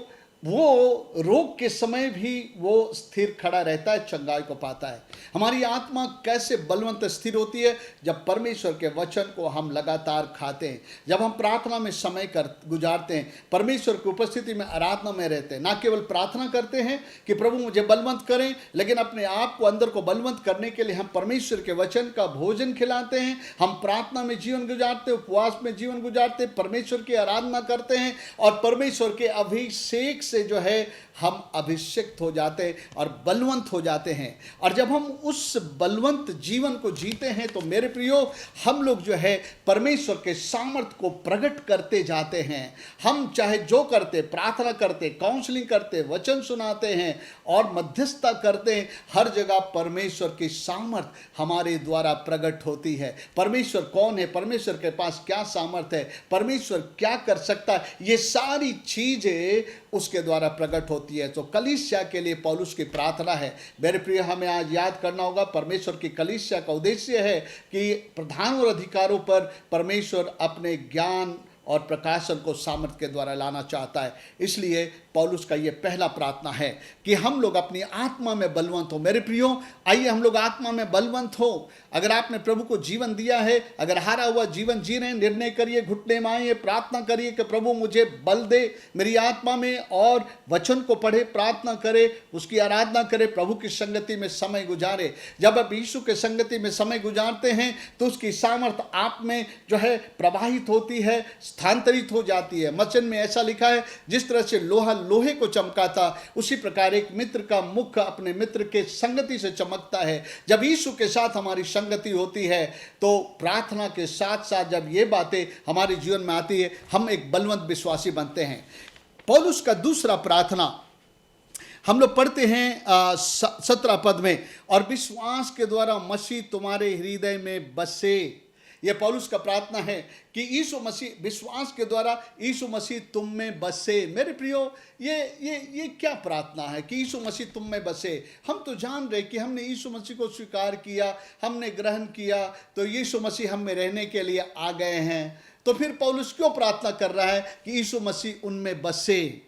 वो रोग के समय भी वो स्थिर खड़ा रहता है, चंगाई को पाता है। हमारी आत्मा कैसे बलवंत स्थिर होती है? जब परमेश्वर के वचन को हम लगातार खाते हैं, जब हम प्रार्थना में समय गुजारते हैं, परमेश्वर की उपस्थिति में आराधना में रहते हैं। ना केवल प्रार्थना करते हैं कि प्रभु मुझे बलवंत करें, लेकिन अपने आप को अंदर को बलवंत करने के लिए हम परमेश्वर के वचन का भोजन खिलाते हैं। हम प्रार्थना में जीवन गुजारते, उपवास में जीवन गुजारते, परमेश्वर की आराधना करते हैं, और परमेश्वर के अभिषेक से जो है हम अभिषिक्त हो जाते और बलवंत हो जाते हैं। और जब हम उस बलवंत जीवन को जीते हैं तो मेरे प्रियो, हम लोग जो है परमेश्वर के सामर्थ को प्रकट करते जाते हैं। हम चाहे जो करते, प्रार्थना करते, काउंसलिंग करते, वचन सुनाते हैं और मध्यस्थता करते हैं, हर जगह परमेश्वर की सामर्थ हमारे द्वारा प्रकट होती है। परमेश्वर कौन है, परमेश्वर के पास क्या सामर्थ है, परमेश्वर क्या कर सकता है, ये सारी चीजें उसके द्वारा प्रकट होती है। तो कलीसिया के लिए पौलुस की प्रार्थना है। मेरे प्रिय, हमें आज याद करना होगा, परमेश्वर की कलीसिया का उद्देश्य है कि प्रधान और अधिकारों पर परमेश्वर अपने ज्ञान और प्रकाशन को सामर्थ्य के द्वारा लाना चाहता है। इसलिए पौलुस का ये पहला प्रार्थना है कि हम लोग अपनी आत्मा में बलवंत हो। मेरे प्रियो, आइए हम लोग आत्मा में बलवंत हो। अगर आपने प्रभु को जीवन दिया है, अगर हारा हुआ जीवन जी रहे हैं, निर्णय करिए, घुटने में आइए, प्रार्थना करिए कि प्रभु मुझे बल दे मेरी आत्मा में, और वचन को पढ़े, प्रार्थना करे, उसकी आराधना करे, प्रभु की संगति में समय गुजारे। जब आप यीशु के संगति में समय गुजारते हैं तो उसकी सामर्थ आप में जो है प्रवाहित होती है, स्थानांतरित हो जाती है। वचन में ऐसा लिखा है, जिस तरह से लोहा लोहे को चमकाता, उसी प्रकार एक मित्र का मुख अपने मित्र के संगति से चमकता है। जब यीशु के साथ हमारी संगति होती है तो प्रार्थना के साथ साथ जब ये बातें हमारे जीवन में आती है, हम एक बलवंत विश्वासी बनते हैं। पौलुस का दूसरा प्रार्थना हम लोग पढ़ते हैं 17 पद में, और विश्वास के द्वारा मसीह तुम्हारे हृदय में बसे। यह पौलुस का प्रार्थना है कि यीशु मसीह, विश्वास के द्वारा यीशु मसीह तुम में बसे। मेरे प्रियो, ये क्या प्रार्थना है कि यीशु मसीह तुम में बसे। हम तो जान रहे कि हमने यीशु मसीह को स्वीकार किया, हमने ग्रहण किया, तो यीशु मसीह हम में रहने के लिए आ गए हैं। तो फिर पौलुस क्यों प्रार्थना कर रहा है कि यीशु मसीह उनमें बसे?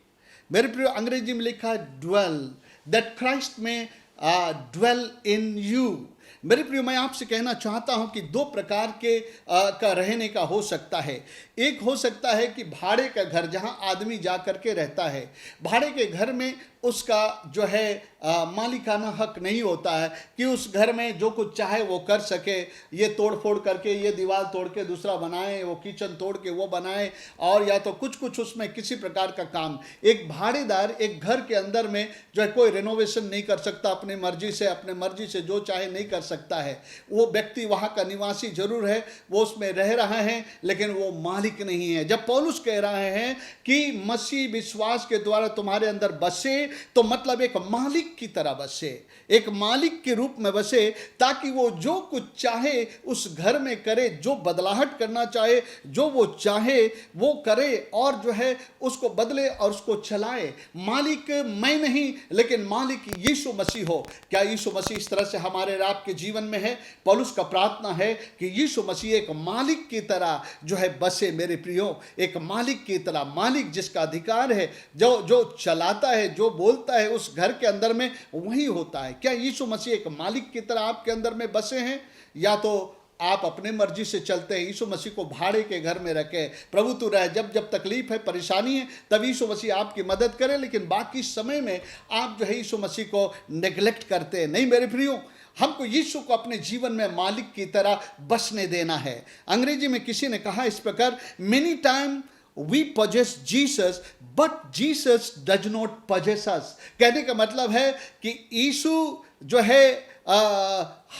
मेरे प्रियो, अंग्रेजी में लिखा है ड्वेल, दैट क्राइस्ट में ड्वेल इन यू। मेरे प्रियो, मैं आपसे कहना चाहता हूं कि दो प्रकार के का रहने का हो सकता है। एक हो सकता है कि भाड़े का घर, जहां आदमी जा करके रहता है। भाड़े के घर में उसका जो है मालिकाना हक नहीं होता है कि उस घर में जो कुछ चाहे वो कर सके। ये तोड़ फोड़ करके, ये दीवार तोड़ के दूसरा बनाए, वो किचन तोड़ के वो बनाए, और या तो कुछ उसमें किसी प्रकार का काम। एक भाड़ेदार एक घर के अंदर में जो है कोई रेनोवेशन नहीं कर सकता अपनी मर्जी से, अपने मर्जी से जो चाहे नहीं कर कर सकता है। वो व्यक्ति वहाँ का निवासी जरूर है, वो उसमें रह रहा है, लेकिन वो मालिक नहीं है। जब पौलुस कह रहे हैं कि मसीह विश्वास के द्वारा तुम्हारे अंदर बसे, तो मतलब एक मालिक की तरह बसे, एक मालिक के रूप में बसे, ताकि वो जो कुछ चाहे उस घर में करे, जो बदलाहट करना चाहे, जो वो चाहे वो करे, और जो है उसको बदले और उसको चलाए। मालिक मैं नहीं, लेकिन मालिक यीशु मसीह हो। क्या यीशु मसीह इस तरह से हमारे और आपके जीवन में है? पौलुस का प्रार्थना है कि यीशु मसीह एक मालिक की तरह जो है बसे। मेरे प्रियो, एक मालिक की तरह, मालिक जिसका अधिकार है, जो जो चलाता है, जो बोलता है उस घर के अंदर में वही होता है। क्या यीशु मसीह एक मालिक की तरह आपके अंदर में बसे हैं, या तो आप अपने मर्जी से चलते हैं? यीशु मसीह को भाड़े के घर में रखे, प्रभु तू रहे, जब जब तकलीफ है, परेशानी है, तब यीशु मसीह आपकी मदद करे, लेकिन बाकी समय में आप जो है यीशु मसीह को नेग्लेक्ट करते हैं। नहीं मेरे प्रियो, हमको यीशु को अपने जीवन में मालिक की तरह बसने देना है। अंग्रेजी में किसी ने कहा इस प्रकार, many time we possess Jesus but Jesus does not possess us। कहने का मतलब है कि यीशु जो है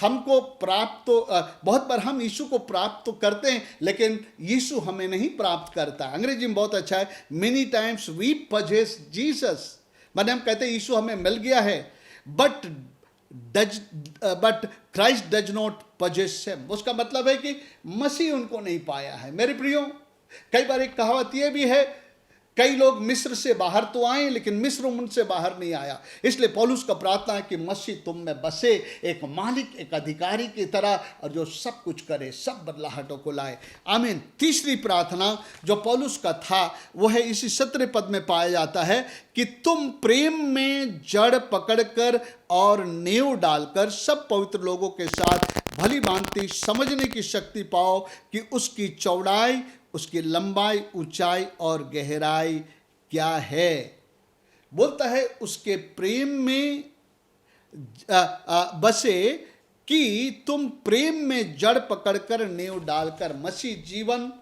हमको प्राप्त तो बहुत बार हम यीशु को प्राप्त तो करते हैं, लेकिन यीशु हमें नहीं प्राप्त करता। अंग्रेजी में बहुत अच्छा है, many times we possess Jesus, माने हम कहते हैं यीशु हमें मिल गया है, but Christ does not possess him. उसका मतलब है कि मसीह उनको नहीं पाया है। मेरे प्रियो, कई बार एक कहावत यह भी है, कई लोग मिस्र से बाहर तो आए, लेकिन मिस्र उनसे बाहर नहीं आया। इसलिए पौलुस का प्रार्थना है कि मसीह तुम में बसे, एक मालिक, एक अधिकारी की तरह, और जो सब कुछ करे, सब बदलाहटों को लाए। आमीन। तीसरी प्रार्थना जो पौलुस का था वो है इसी 17 पद में पाया जाता है कि तुम प्रेम में जड़ पकड़कर और नींव डालकर सब पवित्र लोगों के साथ भली भांति समझने की शक्ति पाओ कि उसकी चौड़ाई, उसकी लंबाई, ऊंचाई और गहराई क्या है। बोलता है उसके प्रेम में बसे, कि तुम प्रेम में जड़ पकड़कर नींव डालकर। मसीह जीवन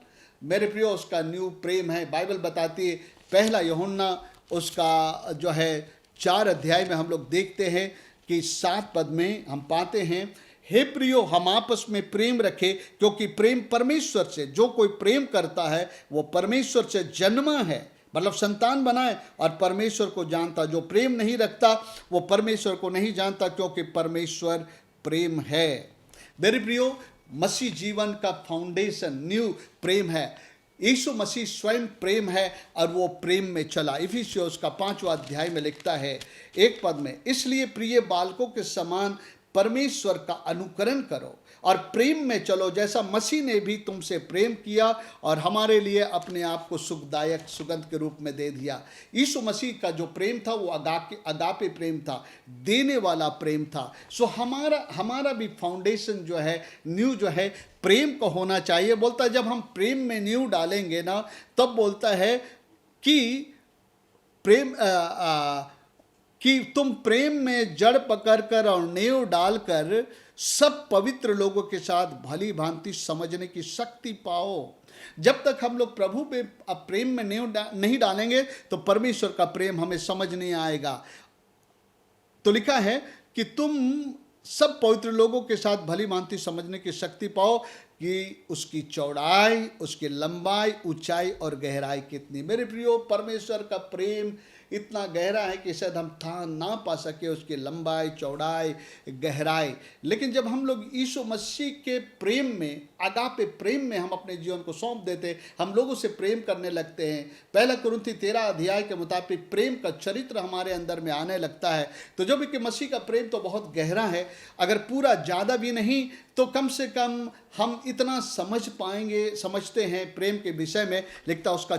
मेरे प्रियो उसका नींव प्रेम है। बाइबल बताती है, पहला यूहन्ना उसका जो है 4 अध्याय में हम लोग देखते हैं कि 7 पद में हम पाते हैं, हे प्रियो हम आपस में प्रेम रखें, क्योंकि प्रेम परमेश्वर से, जो कोई प्रेम करता है वो परमेश्वर से जन्मा है, मतलब संतान बनाए और परमेश्वर को जानता। जो प्रेम नहीं रखता वो परमेश्वर को नहीं जानता, क्योंकि परमेश्वर प्रेम है। मेरे प्रियो, मसीह जीवन का फाउंडेशन, न्यू प्रेम है। यीशु मसीह स्वयं प्रेम है और वो प्रेम में चला। इफिसियों का 5वां अध्याय में लिखता है 1 पद में, इसलिए प्रिय बालकों के समान परमेश्वर का अनुकरण करो और प्रेम में चलो, जैसा मसीह ने भी तुमसे प्रेम किया और हमारे लिए अपने आप को सुखदायक सुगंध के रूप में दे दिया। यीशु मसीह का जो प्रेम था वो अगापे प्रेम था, देने वाला प्रेम था। सो हमारा भी फाउंडेशन जो है, न्यू जो है, प्रेम को होना चाहिए। बोलता है जब हम प्रेम में न्यू डालेंगे ना, तब बोलता है कि प्रेम कि तुम प्रेम में जड़ पकड़कर और नींव डालकर सब पवित्र लोगों के साथ भली भांति समझने की शक्ति पाओ। जब तक हम लोग प्रभु पे प्रेम में नींव नहीं डालेंगे तो परमेश्वर का प्रेम हमें समझ नहीं आएगा। तो लिखा है कि तुम सब पवित्र लोगों के साथ भली भांति समझने की शक्ति पाओ कि उसकी चौड़ाई, उसकी लंबाई, ऊंचाई और गहराई कितनी। मेरे प्रियो, परमेश्वर का प्रेम इतना गहरा है कि शायद हम था ना पा सके उसकी लंबाई, चौड़ाई, गहराई। लेकिन जब हम लोग यीशु मसीह के प्रेम में, अगापे प्रेम में हम अपने जीवन को सौंप देते, हम लोगों से प्रेम करने लगते हैं, 1 कुरिन्थी 13 अध्याय के मुताबिक प्रेम का चरित्र हमारे अंदर में आने लगता है। तो जो भी कि मसीह का प्रेम तो बहुत गहरा है, अगर पूरा ज़्यादा भी नहीं तो कम से कम हम इतना समझते हैं प्रेम के विषय में। लिखता उसका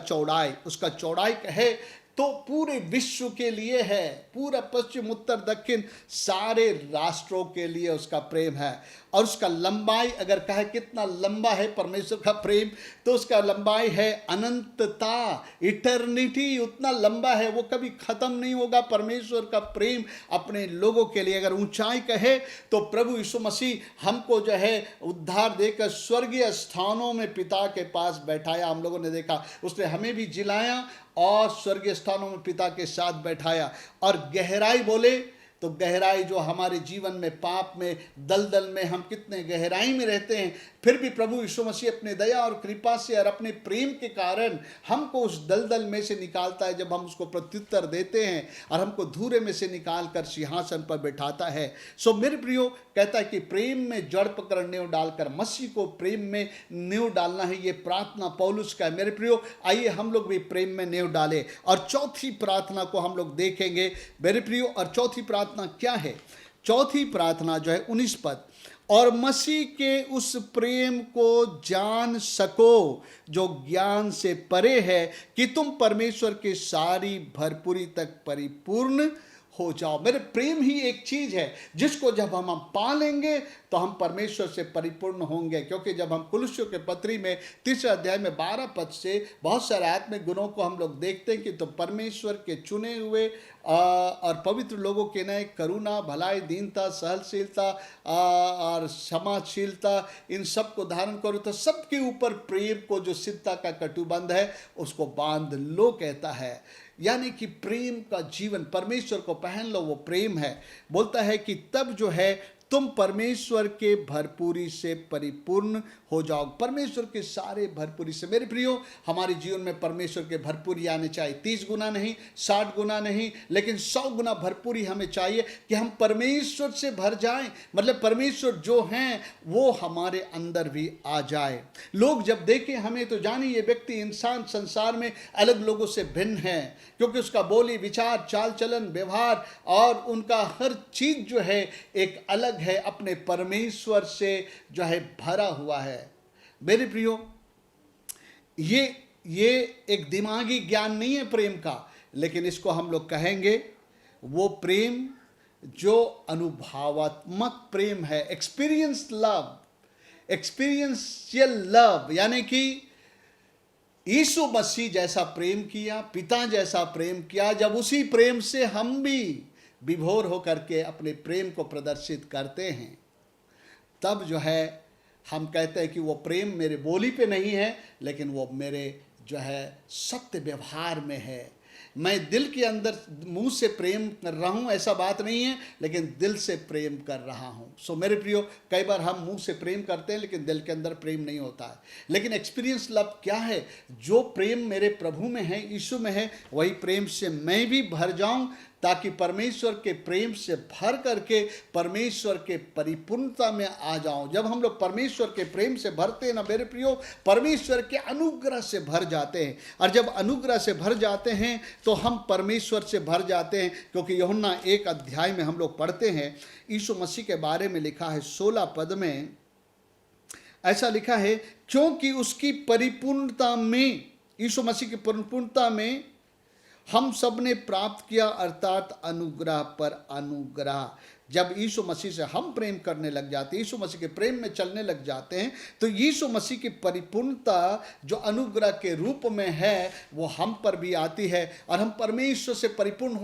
चौड़ाई है तो पूरे विश्व के लिए है, पूरा पश्चिम उत्तर दक्षिण सारे राष्ट्रों के लिए उसका प्रेम है। और उसका लंबाई अगर कहे कितना लंबा है परमेश्वर का प्रेम, तो उसका लंबाई है अनंतता, इटर्निटी, उतना लंबा है, वो कभी खत्म नहीं होगा परमेश्वर का प्रेम अपने लोगों के लिए। अगर ऊंचाई कहे तो प्रभु यीशु मसीह हमको जो है उद्धार देकर स्वर्गीय स्थानों में पिता के पास बैठाया। हम लोगों ने देखा उसने हमें भी जिलाया और स्वर्गीय स्थानों में पिता के साथ बैठाया। और गहराई बोले तो गहराई जो हमारे जीवन में, पाप में, दलदल में हम कितने गहराई में रहते हैं, फिर भी प्रभु यीशु मसीह अपने दया और कृपा से और अपने प्रेम के कारण हमको उस दलदल में से निकालता है जब हम उसको प्रत्युत्तर देते हैं, और हमको धूरे में से निकाल कर सिंहासन पर बैठाता है। सो मेरे प्रियो, कहता है कि प्रेम में जड़ पकड़ नींव डालकर मसीह को प्रेम में नींव डालना है, ये प्रार्थना पौलुस का है। मेरे प्रियो, आइए हम लोग भी प्रेम में नींव डालें। और चौथी प्रार्थना को हम लोग देखेंगे मेरे प्रियो। और चौथी प्रार्थना क्या है? चौथी प्रार्थना जो है 19 पद, और मसीह के उस प्रेम को जान सको जो ज्ञान से परे है, कि तुम परमेश्वर के सारी भरपूरी तक परिपूर्ण हो जाओ। मेरे प्रेम ही एक चीज है जिसको जब हम पा लेंगे तो हम परमेश्वर से परिपूर्ण होंगे। क्योंकि जब हम कुलुस्सियों के पत्री में 3 अध्याय में 12 पद से बहुत सारे आत्मिक गुणों को हम लोग देखते हैं कि तो परमेश्वर के चुने हुए और पवित्र लोगों के नए करुणा, भलाई, दीनता, सहनशीलता और क्षमाशीलता, इन सब को धारण करो, तो सबके ऊपर प्रेम को जो सिद्धता का कटुबंध है उसको बांध लो, कहता है। यानी कि प्रेम का जीवन, परमेश्वर को पहन लो, वो प्रेम है। बोलता है कि तब जो है तुम परमेश्वर के भरपूरी से परिपूर्ण हो जाओ। परमेश्वर के सारे भरपूरी से। मेरे प्रियो, हमारे जीवन में परमेश्वर के भरपूरी आने चाहिए। 30 गुना नहीं, 60 गुना नहीं, लेकिन 100 गुना भरपूरी हमें चाहिए कि हम परमेश्वर से भर जाएं। मतलब परमेश्वर जो हैं वो हमारे अंदर भी आ जाए। लोग जब देखें हमें तो जाने ये व्यक्ति, इंसान संसार में अलग लोगों से भिन्न है, क्योंकि उसका बोली, विचार, चाल चलन, व्यवहार और उनका हर चीज जो है एक अलग है, अपने परमेश्वर से जो है भरा हुआ है। मेरे प्रियो, ये एक दिमागी ज्ञान नहीं है प्रेम का, लेकिन इसको हम लोग कहेंगे वो प्रेम जो अनुभवात्मक प्रेम है, एक्सपीरियंस लव, एक्सपीरियंशियल लव। यानी कि यीशु मसीह जैसा प्रेम किया, पिता जैसा प्रेम किया, जब उसी प्रेम से हम भी विभोर होकर के अपने प्रेम को प्रदर्शित करते हैं, तब जो है हम कहते हैं कि वो प्रेम मेरे बोली पे नहीं है, लेकिन वो मेरे जो है सत्य व्यवहार में है। मैं दिल के अंदर मुंह से प्रेम कर रहा हूँ ऐसा बात नहीं है, लेकिन दिल से प्रेम कर रहा हूँ। सो मेरे प्रियो, कई बार हम मुंह से प्रेम करते हैं लेकिन दिल के अंदर प्रेम नहीं होता है। लेकिन एक्सपीरियंस लव क्या है? जो प्रेम मेरे प्रभु में है, यीशु में है, वही प्रेम से मैं भी भर जाऊं, ताकि परमेश्वर के प्रेम से भर करके परमेश्वर के परिपूर्णता में आ जाऊं। जब हम लोग परमेश्वर के प्रेम से भरते हैं ना मेरे प्रियो, परमेश्वर के अनुग्रह से भर जाते हैं। और जब अनुग्रह से भर जाते हैं तो हम परमेश्वर से भर जाते हैं। क्योंकि यूहन्ना 1 अध्याय में हम लोग पढ़ते हैं, यीशु मसीह के बारे में लिखा है 16 पद में ऐसा लिखा है, क्योंकि उसकी परिपूर्णता में, यीशु मसीह की परिपूर्णता में हम सब ने प्राप्त किया, अर्थात अनुग्रह पर अनुग्रह। जब यीशु मसीह से हम प्रेम करने लग जाते हैं, यीशु मसीह के प्रेम में चलने लग जाते हैं, तो यीशु मसीह की परिपूर्णता जो अनुग्रह के रूप में है वो हम पर भी आती है और हम परमेश्वर से परिपूर्ण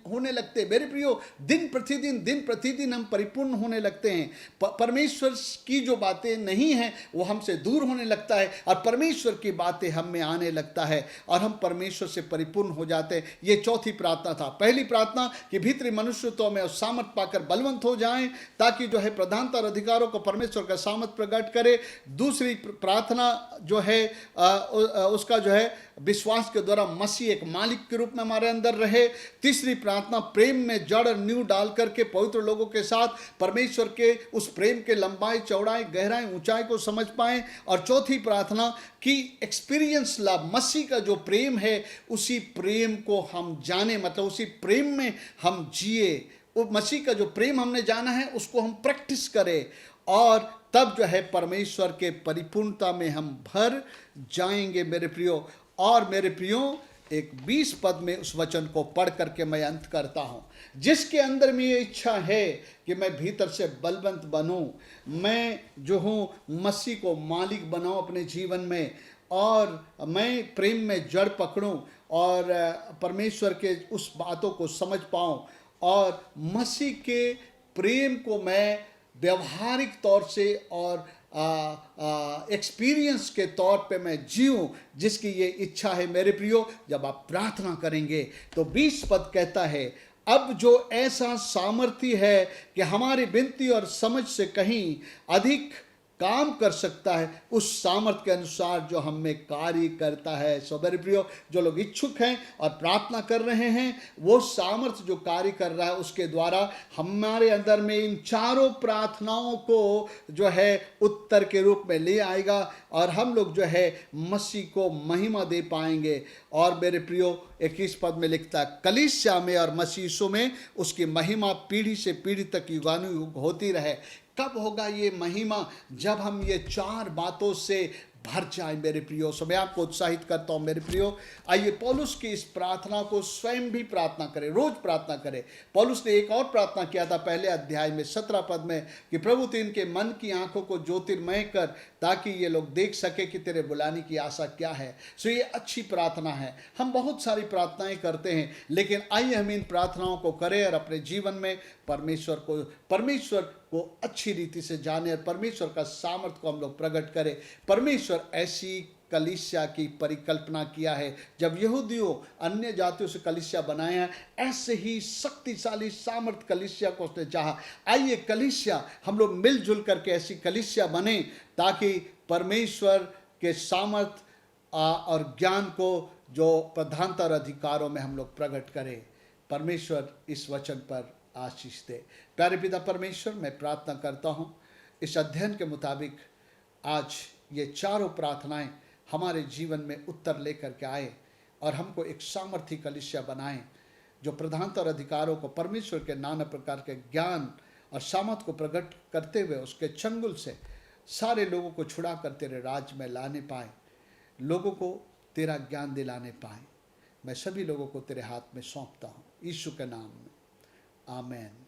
होने लगते हैं। मेरे प्रियो, दिन प्रतिदिन हम परिपूर्ण होने लगते हैं। परमेश्वर की जो बातें नहीं हैं वो हमसे दूर होने लगता है और परमेश्वर की बातें हम में आने लगता है और हम परमेश्वर से परिपूर्ण हो जाते हैं। ये चौथी प्रार्थना था। पहली प्रार्थना कि भीतरी मनुष्यत्व में सामर्थ पाकर बलवंत हो जाएं, ताकि जो है प्रधानता और अधिकारों को परमेश्वर का सामर्थ प्रकट करे। दूसरी प्रार्थना जो है उसका जो है विश्वास के द्वारा मसीह एक मालिक के रूप में हमारे अंदर रहे। तीसरी प्रार्थना प्रेम में जड़ और नींव डाल करके पवित्र लोगों के साथ परमेश्वर के उस प्रेम के लंबाई, चौड़ाई, गहराई, ऊंचाई को समझ पाएं। और चौथी प्रार्थना कि एक्सपीरियंस लव, मसीह का जो प्रेम है उसी प्रेम को हम जाने, मतलब उसी प्रेम में हम जिए। वो मसीह का जो प्रेम हमने जाना है उसको हम प्रैक्टिस करें और तब जो है परमेश्वर के परिपूर्णता में हम भर जाएंगे मेरे प्रियो। और मेरे प्रियो, एक 20 पद में उस वचन को पढ़ करके मैं अंत करता हूँ। जिसके अंदर में ये इच्छा है कि मैं भीतर से बलवंत बनूं, मैं जो हूँ मसीह को मालिक बनाऊं अपने जीवन में और मैं प्रेम में जड़ पकड़ूं और परमेश्वर के उस बातों को समझ पाऊं और मसीह के प्रेम को मैं व्यवहारिक तौर से और एक्सपीरियंस के तौर पे मैं जीऊं, जिसकी ये इच्छा है मेरे प्रियो। जब आप प्रार्थना करेंगे तो 20 पद कहता है, अब जो ऐसा सामर्थ्य है कि हमारी विनती और समझ से कहीं अधिक काम कर सकता है, उस सामर्थ्य के अनुसार जो हम में कार्य करता है। सो मेरे प्रियो, जो लोग इच्छुक हैं और प्रार्थना कर रहे हैं, वो सामर्थ्य जो कार्य कर रहा है उसके द्वारा हमारे अंदर में इन चारों प्रार्थनाओं को जो है उत्तर के रूप में ले आएगा और हम लोग जो है मसीह को महिमा दे पाएंगे। और मेरे प्रियो 21 पद में लिखता है, कलीसिया में और मसीह यीशु में उसकी महिमा पीढ़ी से पीढ़ी तक युगानुयुग होती रहे। कब होगा ये महिमा? जब हम ये चार बातों से भर जाए मेरे प्रियो। सो मैं आपको उत्साहित करता हूं मेरे प्रियो, आइए पौलुस की इस प्रार्थना को स्वयं भी प्रार्थना करें, रोज प्रार्थना करें। पौलुस ने एक और प्रार्थना किया था पहले अध्याय में 17 पद में कि प्रभु तू इनके मन की आंखों को ज्योतिर्मय कर, ताकि ये लोग देख सके कि तेरे बुलाने की आशा क्या है। सो ये अच्छी प्रार्थना है। हम बहुत सारी प्रार्थनाएं करते हैं, लेकिन आइए हम इन प्रार्थनाओं को करें और अपने जीवन में परमेश्वर को अच्छी रीति से जाने और परमेश्वर का सामर्थ्य को हम लोग प्रकट करें। परमेश्वर ऐसी कलीसिया की परिकल्पना किया है। जब यहूदियों अन्य जातियों से कलीसिया बनाया, ऐसे ही शक्तिशाली सामर्थ कलीसिया को उसने चाहा। आइए कलीसिया हम लोग मिलजुल करके ऐसी कलीसिया बने, ताकि परमेश्वर के सामर्थ और ज्ञान को जो प्रधानता और अधिकारों में हम लोग प्रकट करें। परमेश्वर इस वचन पर आशीष दे। प्यारे पिता परमेश्वर, मैं प्रार्थना करता हूँ इस अध्ययन के मुताबिक आज ये चारों प्रार्थनाएं हमारे जीवन में उत्तर लेकर के आए और हमको एक सामर्थी कलीसिया बनाएं, जो प्रधानता और अधिकारों को परमेश्वर के नाना प्रकार के ज्ञान और सामर्थ को प्रकट करते हुए उसके चंगुल से सारे लोगों को छुड़ा कर तेरे राज्य में लाने पाए, लोगों को तेरा ज्ञान दिलाने पाए। मैं सभी लोगों को तेरे हाथ में सौंपता हूँ, यीशु के नाम में, आमेन।